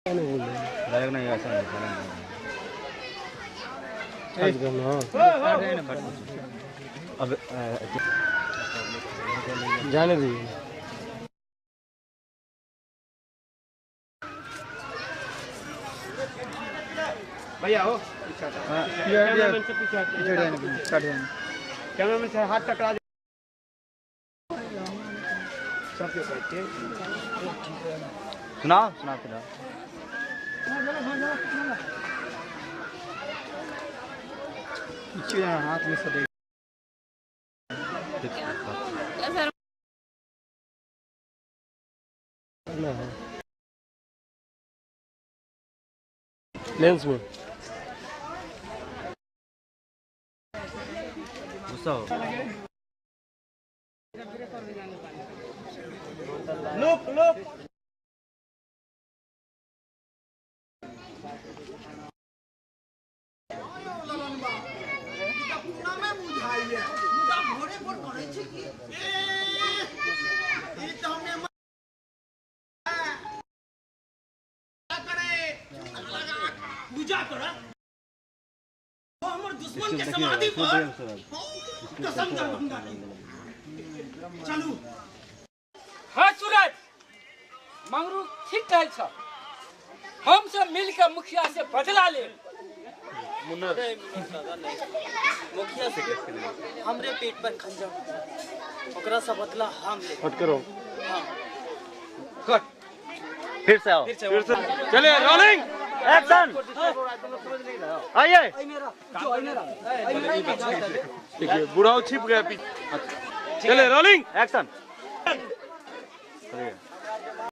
Direct नहीं ऐसा अब जाने दीजिए भैया हो कैमरामैन से हाथ टकरा सुनाओ सुनाओ फिर हाथ में से लेंस में गुस्सा हो लुक लुक दुश्मन के समाधि पर कसम दरभंगा चलू। हाँ सूरज मंगरू ठीक कहै छ हम सब मिल के मुखिया से बदला ले मुखिया से हमरे पेट पर खंजर ओकरा से बदला हम ले कट करो कट फिर से आओ चलिए रोलिंग एक्शन आइए देखिए बुढ़ाओ छिप गया पीछे चले रोलिंग एक्शन